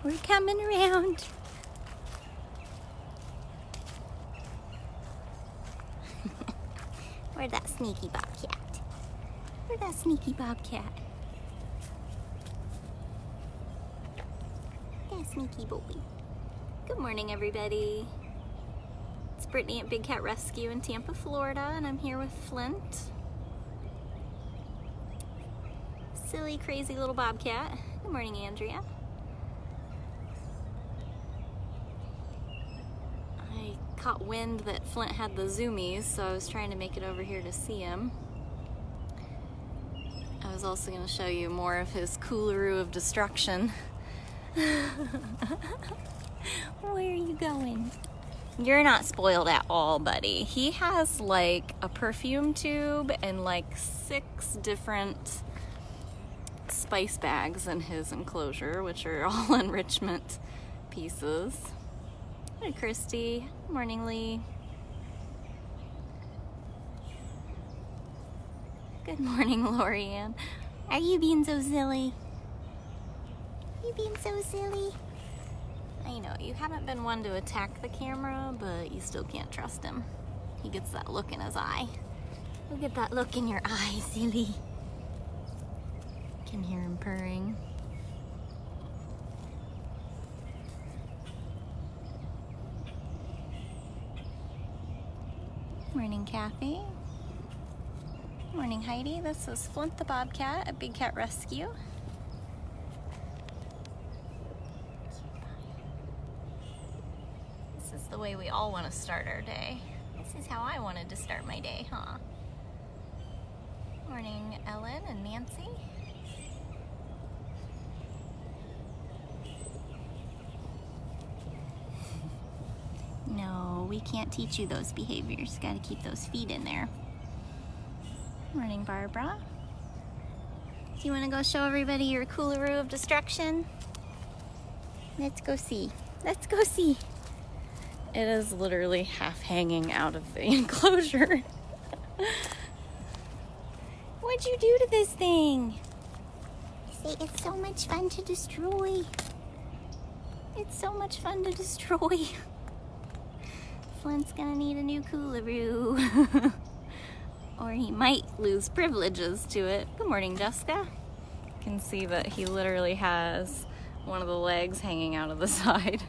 We're coming around. Where's that sneaky bobcat? Where's that sneaky bobcat? That sneaky boy. Good morning, everybody. It's Brittany at Big Cat Rescue in Tampa, Florida, and I'm here with Flint. Silly, crazy little bobcat. Good morning, Andrea. I caught wind that Flint had the zoomies, so I was trying to make it over here to see him. I was also going to show you more of his coolaroo of destruction. Where are you going? You're not spoiled at all, buddy. He has like a perfume tube and like 6 different spice bags in his enclosure, which are all enrichment pieces. Hi, Christy. Morning, Lee. Good morning, Lorianne. Are you being so silly? You being so silly? I know, you haven't been one to attack the camera, but you still can't trust him. He gets that look in his eye. Look at that look in your eye, silly. Can hear him purring. Morning, Kathy. Morning, Heidi. This is Flint the Bobcat at Big Cat Rescue. This is the way we all want to start our day. This is how I wanted to start my day, huh? Morning, Ellen and Nancy. No, we can't teach you those behaviors. Got to keep those feet in there. Morning, Barbara. Do you want to go show everybody your coolaroo of destruction? Let's go see. Let's go see. It is literally half hanging out of the enclosure. What'd you do to this thing? Say it's so much fun to destroy. It's so much fun to destroy. Flint's gonna need a new coolaroo. Or he might lose privileges to it. Good morning, Jessica. You can see that he literally has one of the legs hanging out of the side.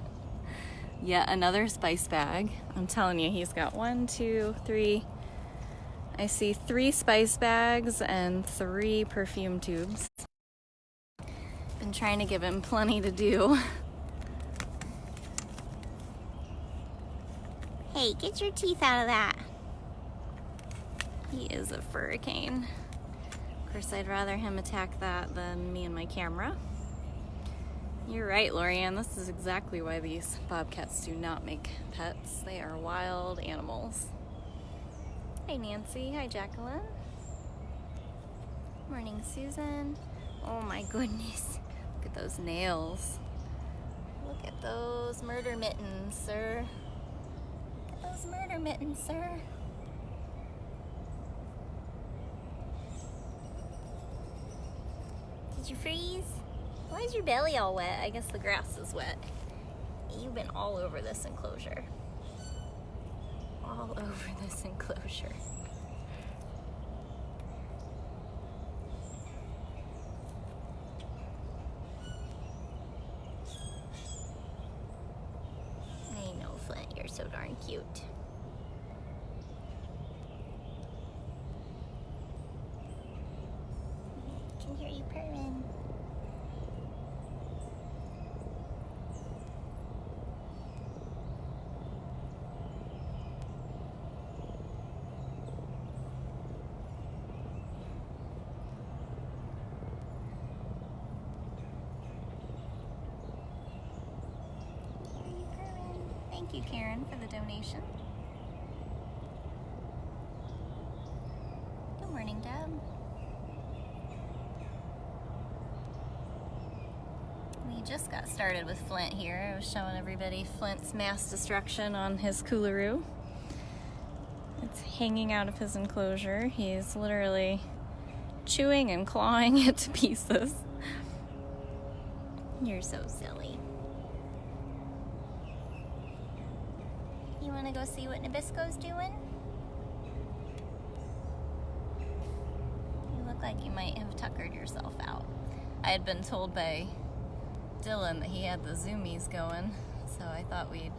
Yet another spice bag. I'm telling you, he's got 1, 2, 3. I see 3 spice bags and 3 perfume tubes. Been trying to give him plenty to do. Hey, get your teeth out of that. He is a furricane. Of course, I'd rather him attack that than me and my camera. You're right, Lorianne. This is exactly why these bobcats do not make pets. They are wild animals. Hi, Nancy. Hi, Jacqueline. Morning, Susan. Oh my goodness. Look at those nails. Look at those murder mittens, sir. Look at those murder mittens, sir. Did you freeze? Why is your belly all wet? I guess the grass is wet. You've been all over this enclosure. All over this enclosure. I know, Flint, you're so darn cute. I can hear you purring. Thank you, Karen, for the donation. Good morning, Deb. We just got started with Flint here. I was showing everybody Flint's mass destruction on his coolaroo. It's hanging out of his enclosure. He's literally chewing and clawing it to pieces. You're so silly. You want to go see what Nabisco's doing? You look like you might have tuckered yourself out. I had been told by Dylan that he had the zoomies going, so I thought we'd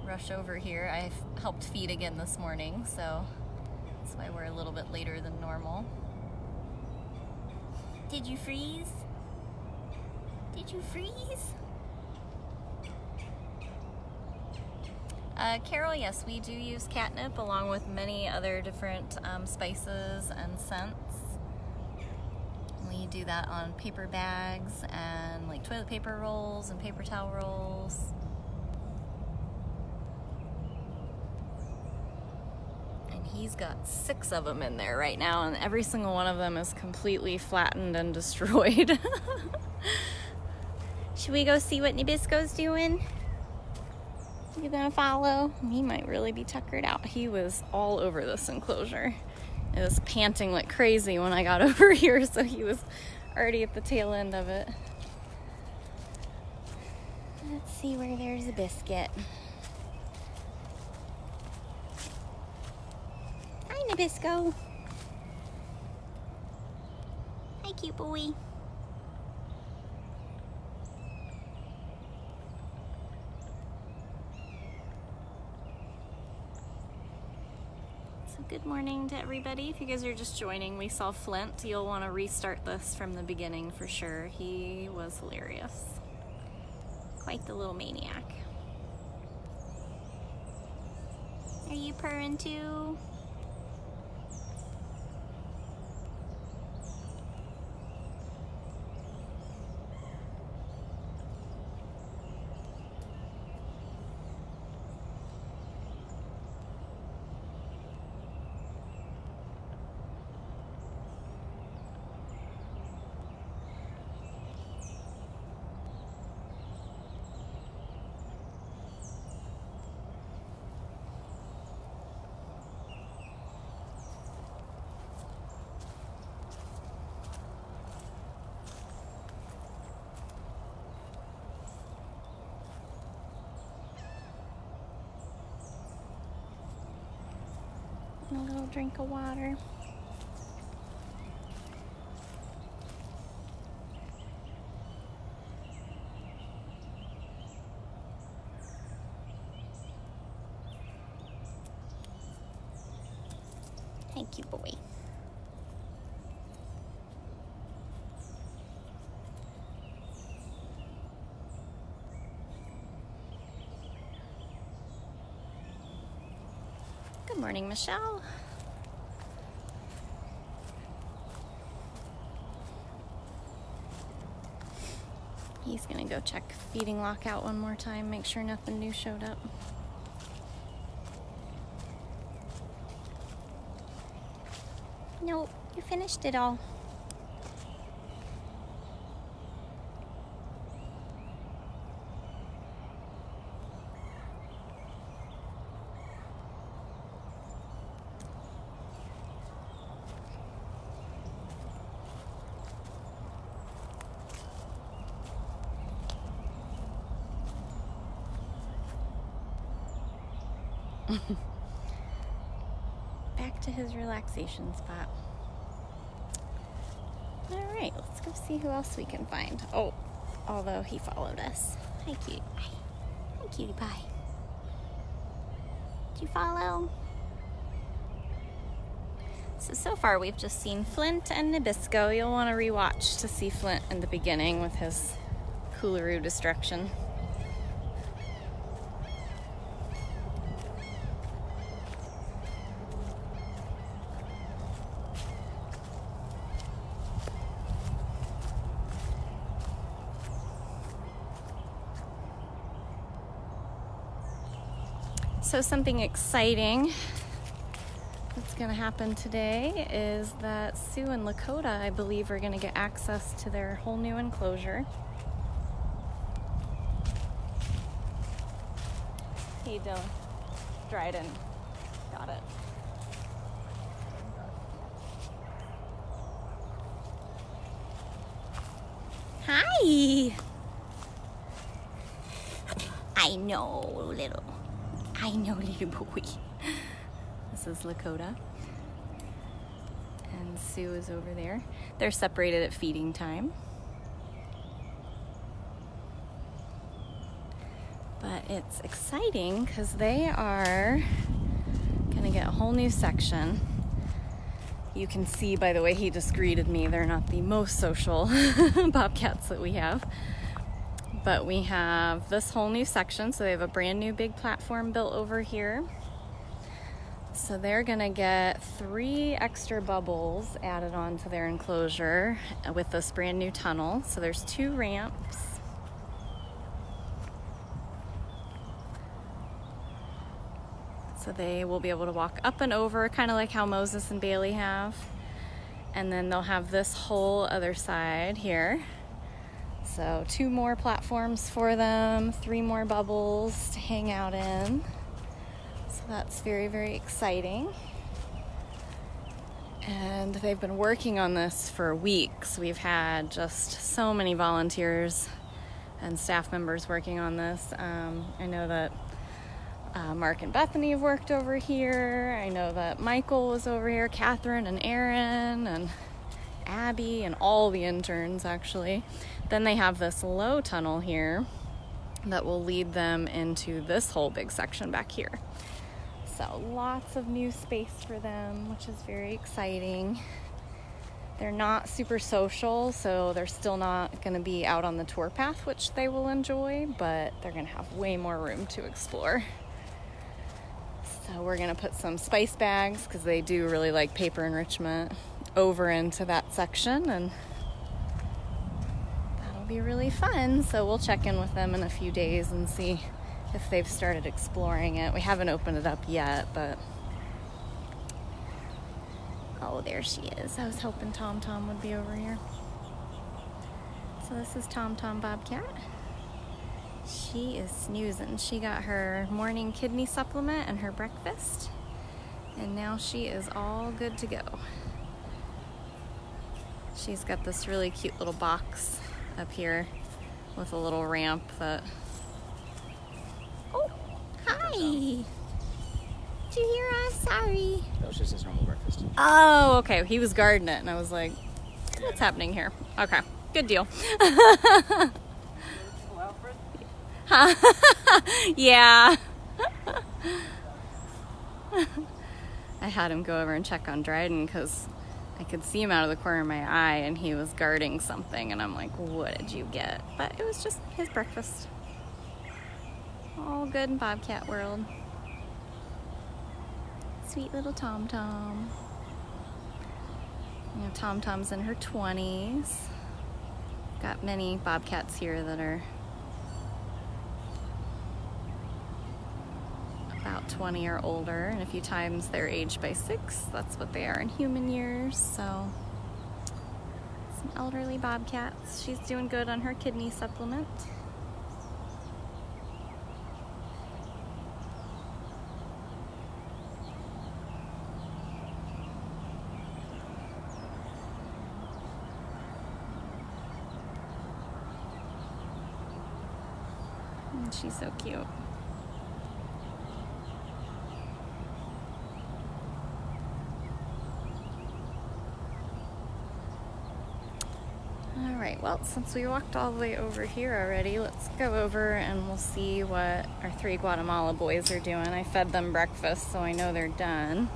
rush over here. I helped feed again this morning, so that's why we're a little bit later than normal. Did you freeze? Did you freeze? Carol, yes, we do use catnip along with many other different spices and scents. We do that on paper bags and like toilet paper rolls and paper towel rolls. And he's got 6 of them in there right now, and every single one of them is completely flattened and destroyed. Should we go see what Nabisco's doing? You gonna follow? He might really be tuckered out. He was all over this enclosure. It was panting like crazy when I got over here, so he was already at the tail end of it. Let's see where there's a biscuit. Hi, Nabisco. Hi, cute boy. Good morning to everybody. If you guys are just joining, we saw Flint. You'll want to restart this from the beginning for sure. He was hilarious. Quite the little maniac. Are you purring too? A little drink of water. Thank you, boy. Good morning, Michelle. He's gonna go check feeding lockout one more time, make sure nothing new showed up. Nope, you finished it all. Back to his relaxation spot. All right, let's go see who else we can find. Oh, although he followed us. Hi, cutie pie. Hi, cutie pie. Did you follow? So far we've just seen Flint and Nabisco. You'll want to rewatch to see Flint in the beginning with his Coolaroo destruction. So something exciting that's going to happen today is that Sue and Lakota, I believe, are going to get access to their whole new enclosure. Hey, Dylan. Dryden. Got it. Hi! I know, little boy. This is Lakota. And Sue is over there. They're separated at feeding time. But it's exciting because they are gonna get a whole new section. You can see by the way he just greeted me, they're not the most social bobcats that we have. But we have this whole new section, so they have a brand new big platform built over here. So they're gonna get 3 extra bubbles added onto their enclosure with this brand new tunnel. So there's 2 ramps. So they will be able to walk up and over, kind of like how Moses and Bailey have. And then they'll have this whole other side here. So 2 more platforms for them, 3 more bubbles to hang out in. So that's very, very exciting. And they've been working on this for weeks. We've had just so many volunteers and staff members working on this. I know that Mark and Bethany have worked over here. I know that Michael was over here, Catherine and Aaron and Abby and all the interns actually. Then they have this low tunnel here that will lead them into this whole big section back here. So lots of new space for them, which is very exciting. They're not super social, so they're still not going to be out on the tour path, which they will enjoy, but they're going to have way more room to explore. So we're going to put some spice bags, because they do really like paper enrichment, over into that section, and that'll be really fun. So we'll check in with them in a few days and see if they've started exploring it. We haven't opened it up yet, but... Oh, there she is. I was hoping Tom Tom would be over here. So this is Tom Tom Bobcat. She is snoozing. She got her morning kidney supplement and her breakfast, and now she is all good to go. She's got this really cute little box up here with a little ramp that... Oh, hi! Did you hear us? Sorry. That was just his normal breakfast. Oh, okay. He was guarding it, and I was like, what's happening here? Okay, good deal. Yeah. I had him go over and check on Dryden because I could see him out of the corner of my eye and he was guarding something, and I'm like, what did you get? But it was just his breakfast. All good in Bobcat world. Sweet little Tom Tom. You know, Tom Tom's in her 20s. Got many Bobcats here that are about 20 or older, and if you times their age by 6, that's what they are in human years. So some elderly Bobcats. She's doing good on her kidney supplement. And she's so cute. Alright, well, since we walked all the way over here already, let's go over and we'll see what our 3 Guatemala boys are doing. I fed them breakfast, so I know they're done.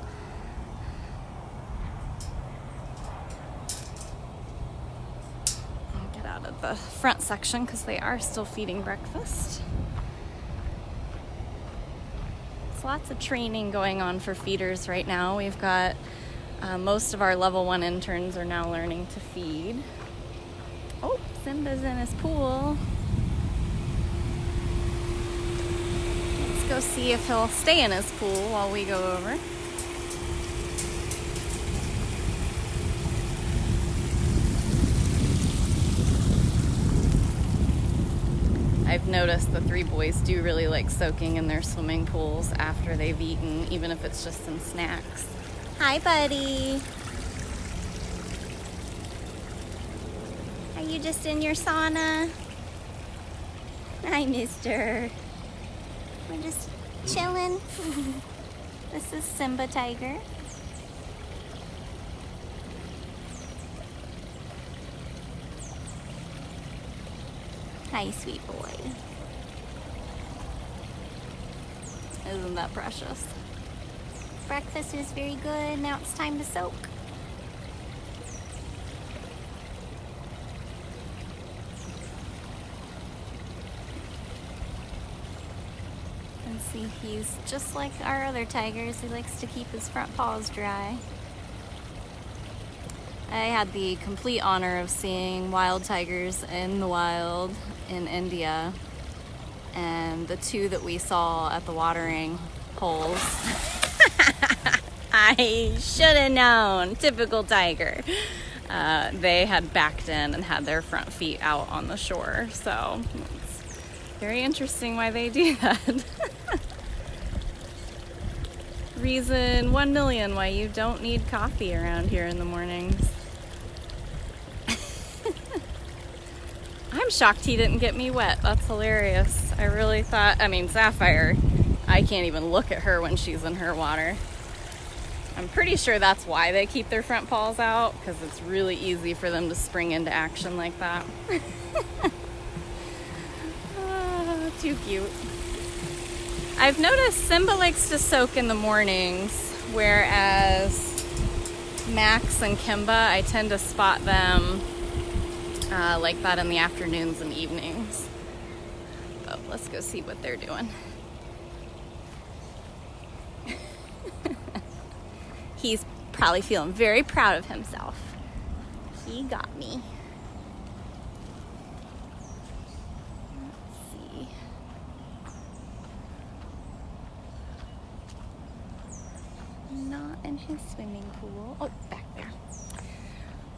I'll get out of the front section because they are still feeding breakfast. There's lots of training going on for feeders right now. We've got most of our level 1 interns are now learning to feed. Oh, Simba's in his pool. Let's go see if he'll stay in his pool while we go over. I've noticed the 3 boys do really like soaking in their swimming pools after they've eaten, even if it's just some snacks. Hi, buddy. Are you just in your sauna? Hi, mister. We're just chilling. This is Simba Tiger. Hi, sweet boy. Isn't that precious? Breakfast is very good. Now it's time to soak. And see, he's just like our other tigers. He likes to keep his front paws dry. I had the complete honor of seeing wild tigers in the wild in India, and the two that we saw at the watering holes, I should have known, typical tiger. They had backed in and had their front feet out on the shore, so it's very interesting why they do that. Reason 1 million why you don't need coffee around here in the mornings. I'm shocked he didn't get me wet. That's hilarious. I really thought, I mean, Sapphire, I can't even look at her when she's in her water. I'm pretty sure that's why they keep their front paws out, because it's really easy for them to spring into action like that. Oh, too cute. I've noticed Simba likes to soak in the mornings, whereas Max and Kimba, I tend to spot them like that in the afternoons and evenings. But let's go see what they're doing. He's probably feeling very proud of himself. He got me. Let's see. Not in his swimming pool. Oh, back there.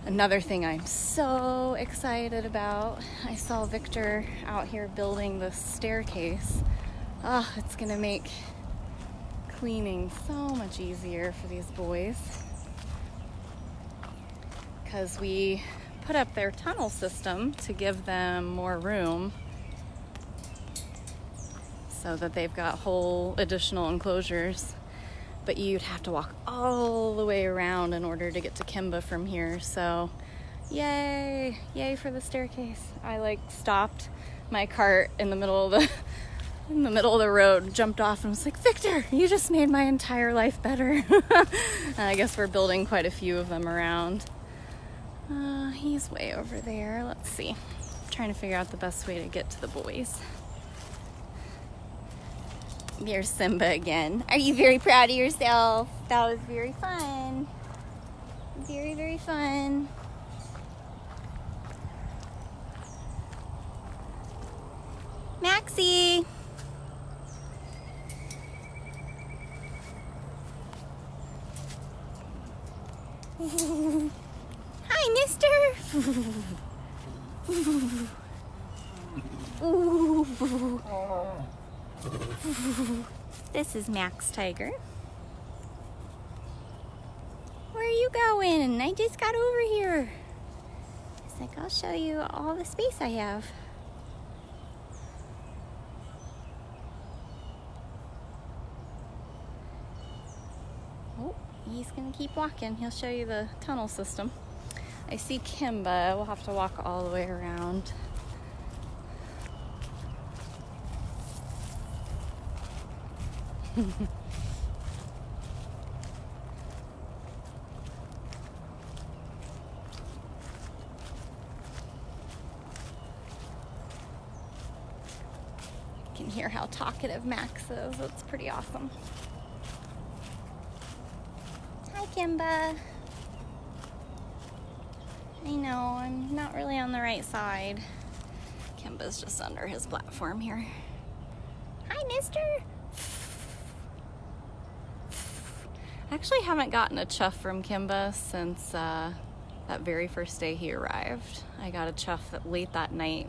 Another thing I'm so excited about, I saw Victor out here building this staircase. Oh, it's gonna make cleaning so much easier for these boys, because we put up their tunnel system to give them more room so that they've got whole additional enclosures. But you'd have to walk all the way around in order to get to Kimba from here. So yay for the staircase. I stopped my cart in the middle of the road, jumped off and was like, Victor, you just made my entire life better. And I guess we're building quite a few of them around. He's way over there. Let's see. I'm trying to figure out the best way to get to the boys. Here's Simba again. Are you very proud of yourself? That was very fun. Very, very fun. Maxie! Hi, mister! This is Max Tiger. Where are you going? I just got over here. It's like, I'll show you all the space I have. Oh, he's gonna keep walking. He'll show you the tunnel system. I see Kimba. We'll have to walk all the way around. You can hear how talkative Max is. It's pretty awesome. Hi, Kimba. I know, I'm not really on the right side. Kimba's just under his platform here. Hi, mister. I actually haven't gotten a chuff from Kimba since that very first day he arrived. I got a chuff late that night,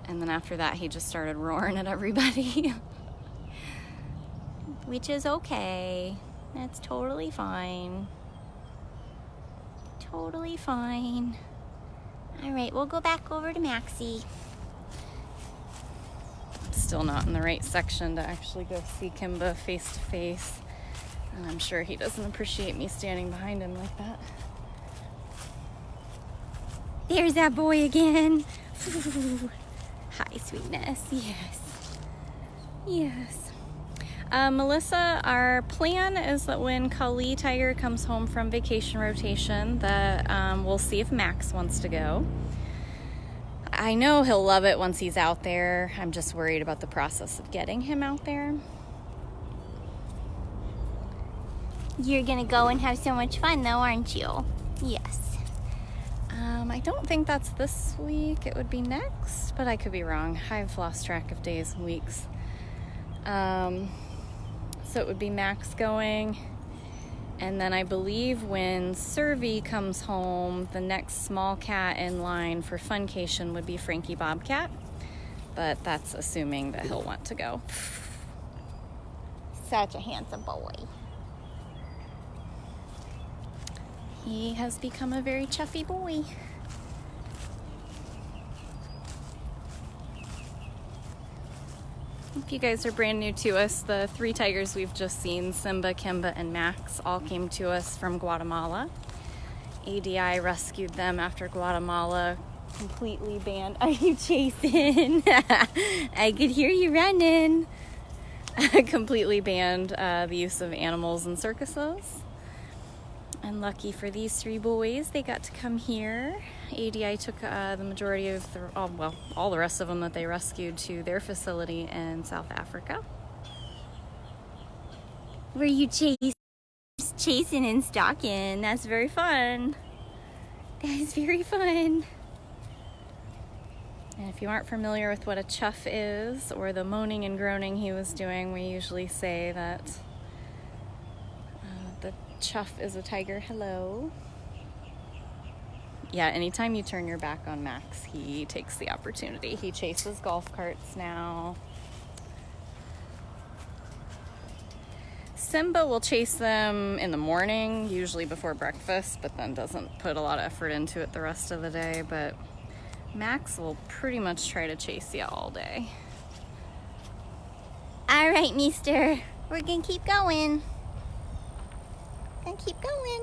and then after that he just started roaring at everybody. Which is okay. That's totally fine. Totally fine. All right, we'll go back over to Maxie. still not in the right section to actually go see Kimba face to face. And I'm sure he doesn't appreciate me standing behind him like that. There's that boy again. Hi, sweetness. Yes. Yes. Melissa, our plan is that when Kali Tiger comes home from vacation rotation, that we'll see if Max wants to go. I know he'll love it once he's out there. I'm just worried about the process of getting him out there. You're gonna go and have so much fun though, aren't you? Yes. I don't think that's this week. It would be next, but I could be wrong. I've lost track of days and weeks. So it would be Max going. And then I believe when Survey comes home, the next small cat in line for Funcation would be Frankie Bobcat. But that's assuming that he'll want to go. Such a handsome boy. He has become a very chuffy boy. If you guys are brand new to us, the 3 tigers we've just seen, Simba, Kimba, and Max, all came to us from Guatemala. ADI rescued them after Guatemala completely banned. Are you chasing? I could hear you running. Completely banned the use of animals in circuses. And lucky for these 3 boys, they got to come here. ADI took the majority of all the rest of them that they rescued to their facility in South Africa. Were you chasing and stalking? That's very fun. That is very fun. And if you aren't familiar with what a chuff is, or the moaning and groaning he was doing, we usually say that the chuff is a tiger. Hello. Yeah, anytime you turn your back on Max, he takes the opportunity. He chases golf carts now. Simba will chase them in the morning, usually before breakfast, but then doesn't put a lot of effort into it the rest of the day. But Max will pretty much try to chase you all day. All right, mister. We're gonna keep going. Keep going.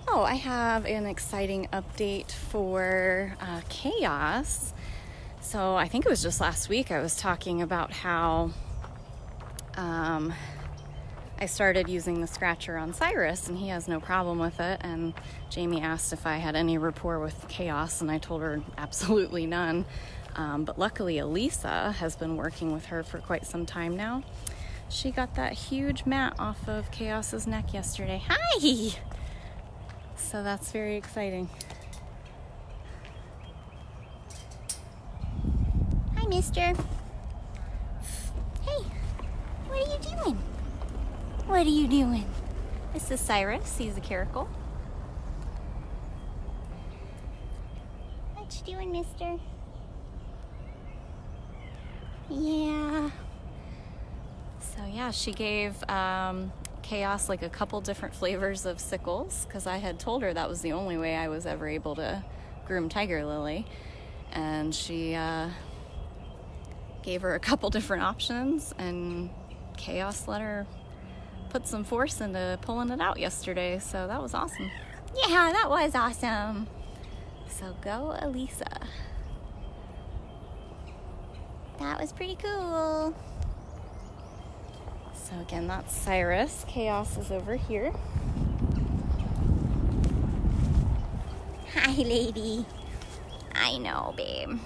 Oh, I have an exciting update for Chaos. So I think it was just last week I was talking about how I started using the scratcher on Cyrus, and he has no problem with it. And Jamie asked if I had any rapport with Chaos, and I told her absolutely none. But luckily, Elisa has been working with her for quite some time now. She got that huge mat off of Chaos's neck yesterday. Hi! So that's very exciting. Hi, mister. Hey, what are you doing? What are you doing? This is Cyrus. He's a caracal. What you doing, mister? Yeah. So yeah, she gave Chaos like a couple different flavors of sickles, because I had told her that was the only way I was ever able to groom Tiger Lily. And she gave her a couple different options, and Chaos let her put some force into pulling it out yesterday, so that was awesome. Yeah, that was awesome. So go, Elisa. That was pretty cool. So again, that's Cyrus. Chaos is over here. Hi, lady. I know, babe.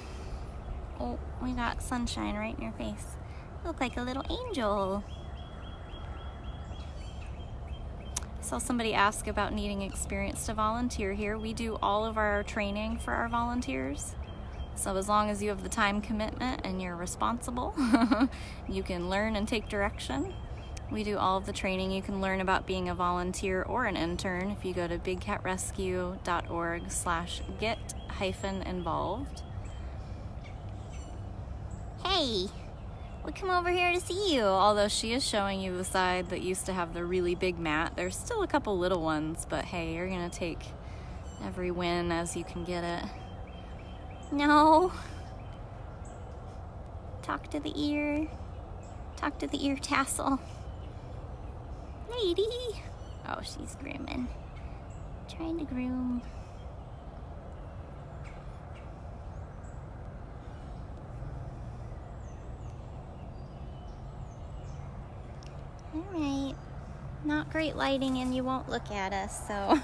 Oh, we got sunshine right in your face. You look like a little angel. I saw somebody ask about needing experience to volunteer here. We do all of our training for our volunteers. So as long as you have the time commitment and you're responsible, you can learn and take direction. We do all of the training. You can learn about being a volunteer or an intern if you go to bigcatrescue.org/get-involved. Hey, We come over here to see you. Although she is showing you the side that used to have the really big mat. There's still a couple little ones, but hey, you're gonna take every win as you can get it. No. Talk to the ear. Talk to the ear tassel. Lady. Oh, she's grooming. Trying to groom. Alright. Not great lighting and you won't look at us, so.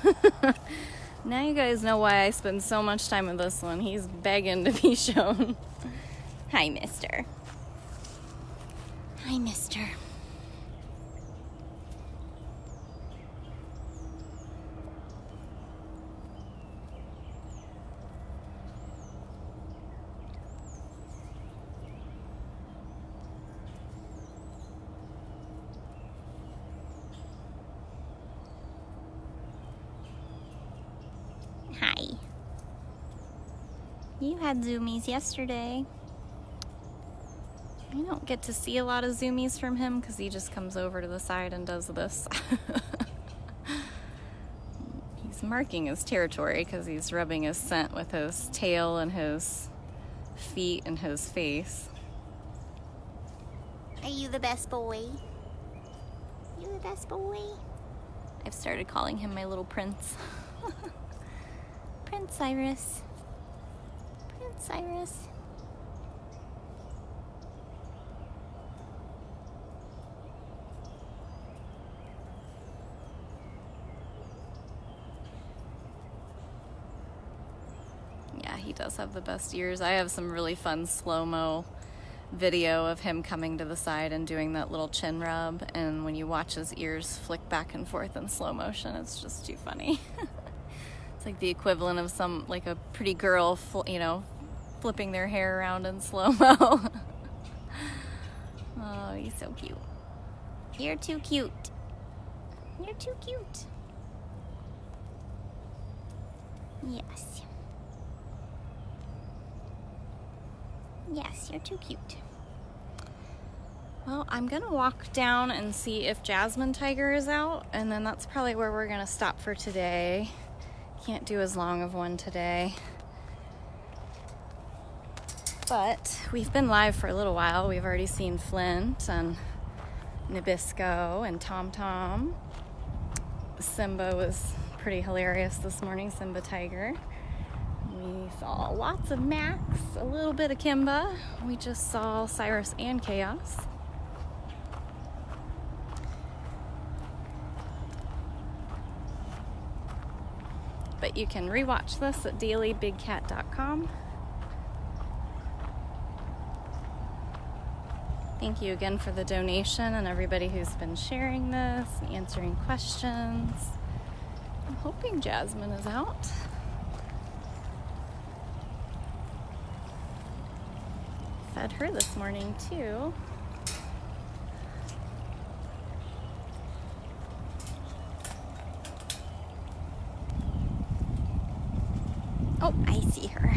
Now you guys know why I spend so much time with this one. He's begging to be shown. Hi, mister. Hi, mister. Hi. You had zoomies yesterday. I don't get to see a lot of zoomies from him because he just comes over to the side and does this. He's marking his territory because he's rubbing his scent with his tail and his feet and his face. Are you the best boy? You the best boy? I've started calling him my little prince. Prince Cyrus. Prince Cyrus. Yeah, he does have the best ears. I have some really fun slow-mo video of him coming to the side and doing that little chin rub, and when you watch his ears flick back and forth in slow motion, it's just too funny. It's like the equivalent of some, like a pretty girl, you know, flipping their hair around in slow-mo. Oh, he's so cute. You're too cute. You're too cute. Yes. Yes, you're too cute. Well, I'm gonna walk down and see if Jasmine Tiger is out, and then that's probably where we're gonna stop for today. Can't do as long of one today. But we've been live for a little while. We've already seen Flint and Nabisco and Tom Tom. Simba was pretty hilarious this morning, Simba Tiger. We saw lots of Max, a little bit of Kimba. We just saw Cyrus and Chaos. But you can rewatch this at dailybigcat.com. Thank you again for the donation and everybody who's been sharing this and answering questions. I'm hoping Jasmine is out. Fed her this morning too. Oh, I see her.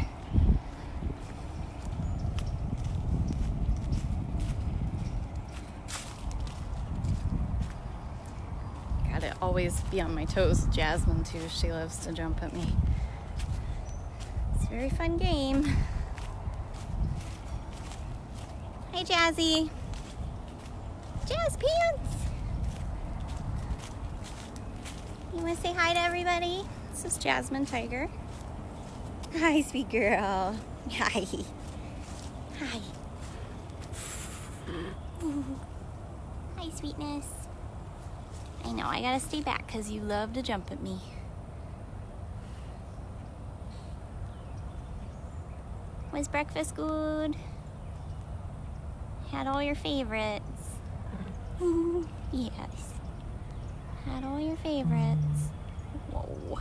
Gotta always be on my toes with Jasmine too. She loves to jump at me. It's a very fun game. Hi, Jazzy. Jazz Pants. You want to say hi to everybody? This is Jasmine Tiger. Hi, sweet girl. Hi. Hi. Hi, sweetness. I know, I gotta stay back because you love to jump at me. Was breakfast good? Had all your favorites. Yes. Had all your favorites. Whoa.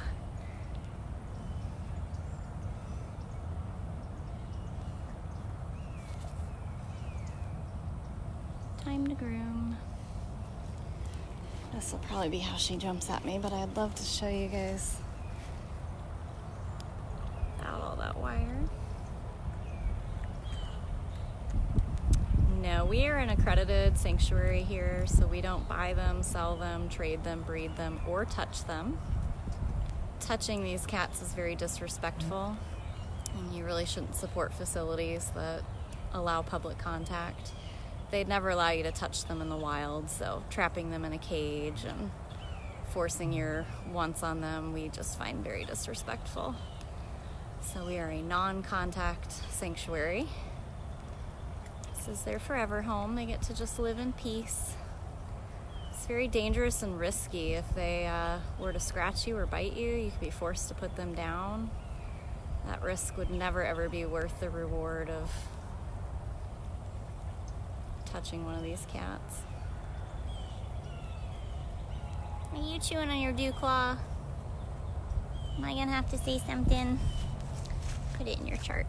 Time to groom. This will probably be how she jumps at me, but I'd love to show you guys without all that wire. No, we are an accredited sanctuary here, so we don't buy them, sell them, trade them, breed them, or touch them. Touching these cats is very disrespectful, and you really shouldn't support facilities that allow public contact. They'd never allow you to touch them in the wild, so trapping them in a cage and forcing your wants on them, we just find very disrespectful. So we are a non-contact sanctuary. This is their forever home. They get to just live in peace. It's very dangerous and risky. If they were to scratch you or bite you, you could be forced to put them down. That risk would never ever be worth the reward of touching one of these cats. Are you chewing on your dew claw? Am I gonna have to say something? Put it in your chart.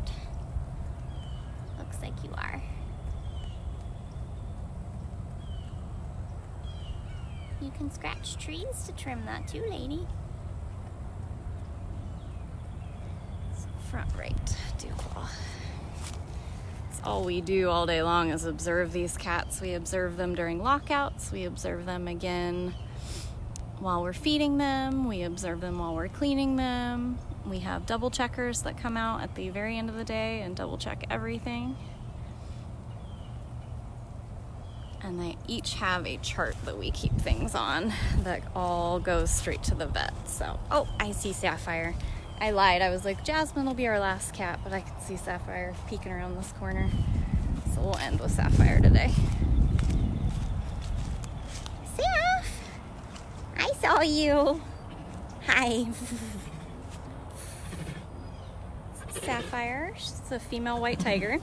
Looks like you are. You can scratch trees to trim that too, lady. So front right dew claw. That's all we do all day long is observe these cats. We observe them during lockouts. We observe them again while we're feeding them. We observe them while we're cleaning them. We have double checkers that come out at the very end of the day and double check everything. And they each have a chart that we keep things on that all goes straight to the vet. So, oh, I see Sapphire. I lied. I was like, Jasmine will be our last cat, but I can see Sapphire peeking around this corner. So we'll end with Sapphire today. Saph! I saw you. Hi. Sapphire. She's a female white tiger.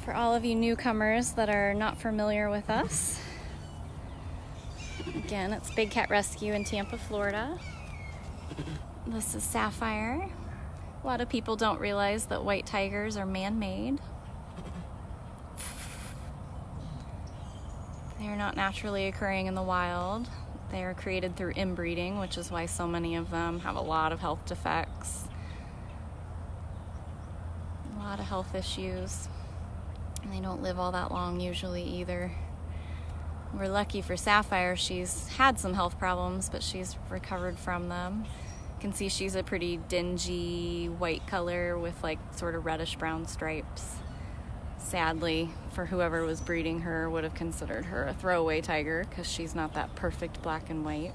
For all of you newcomers that are not familiar with us, again, it's Big Cat Rescue in Tampa, Florida. This is Sapphire. A lot of people don't realize that white tigers are man-made. They are not naturally occurring in the wild. They are created through inbreeding, which is why so many of them have a lot of health defects, a lot of health issues. And they don't live all that long usually either. We're lucky for Sapphire. She's had some health problems, but she's recovered from them. You can see she's a pretty dingy white color with like sort of reddish brown stripes. Sadly, for whoever was breeding her, would have considered her a throwaway tiger because she's not that perfect black and white.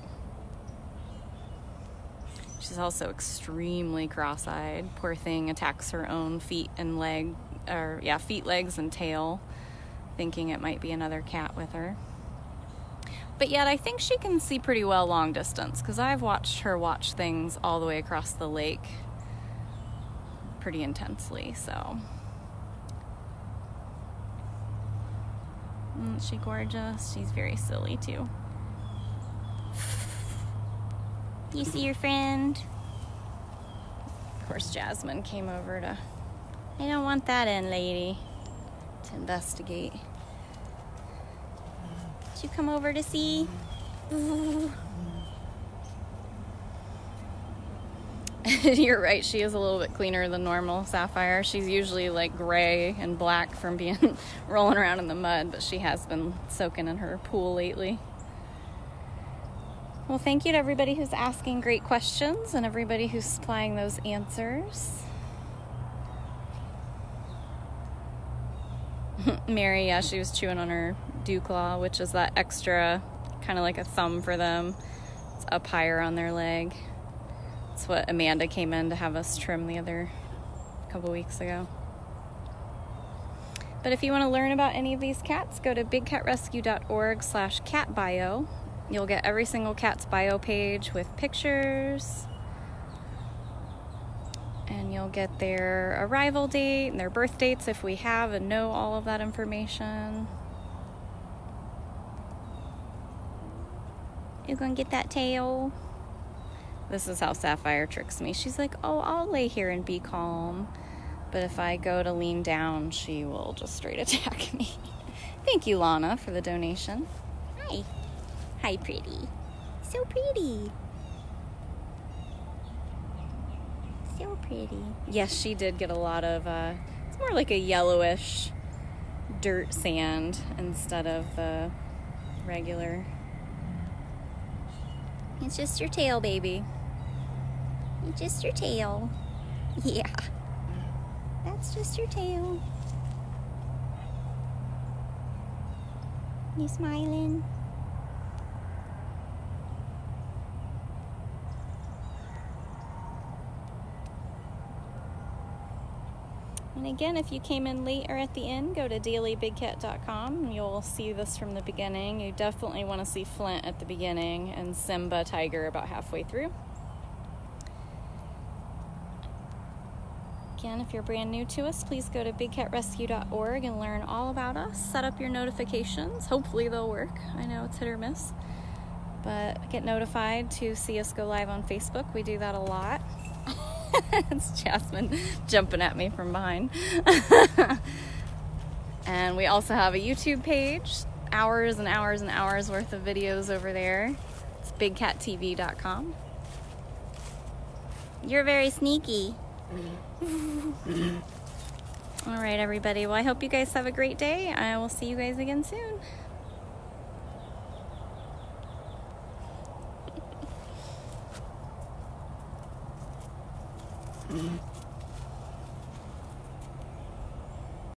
She's also extremely cross-eyed. Poor thing attacks her own feet and feet, legs, and tail, thinking it might be another cat with her. But yet I think she can see pretty well long distance because I've watched her watch things all the way across the lake pretty intensely, so. Isn't she gorgeous? She's very silly too. You see your friend? Of course, Jasmine came over to, I don't want that in, lady, to investigate. Did you come over to see? Ooh. You're right, she is a little bit cleaner than normal, Sapphire. She's usually like gray and black from being rolling around in the mud, but she has been soaking in her pool lately. Well, thank you to everybody who's asking great questions and everybody who's supplying those answers. Mary, yeah, she was chewing on her dew claw, which is that extra, kind of like a thumb for them. It's up higher on their leg. It's what Amanda came in to have us trim the other couple weeks ago. But if you want to learn about any of these cats, go to bigcatrescue.org/catbio. You'll get every single cat's bio page with pictures. And you'll get their arrival date and their birth dates if we have and know all of that information. You gonna get that tail? This is how Sapphire tricks me. She's like, oh, I'll lay here and be calm. But if I go to lean down, she will just straight attack me. Thank you, Lana, for the donation. Hi. Hi, pretty. So pretty. So pretty. Yes, she did get a lot of, it's more like a yellowish dirt sand instead of the regular. It's just your tail, baby. It's just your tail. Yeah. That's just your tail. You smiling? And again, if you came in late or at the end, go to dailybigcat.com and you'll see this from the beginning. You definitely want to see Flint at the beginning and Simba Tiger about halfway through. Again, if you're brand new to us, please go to bigcatrescue.org and learn all about us. Set up your notifications. Hopefully they'll work. I know it's hit or miss. But get notified to see us go live on Facebook. We do that a lot. It's Jasmine jumping at me from behind. And we also have a YouTube page. Hours and hours and hours worth of videos over there. It's bigcattv.com. You're very sneaky. All right, everybody. Well, I hope you guys have a great day. I will see you guys again soon.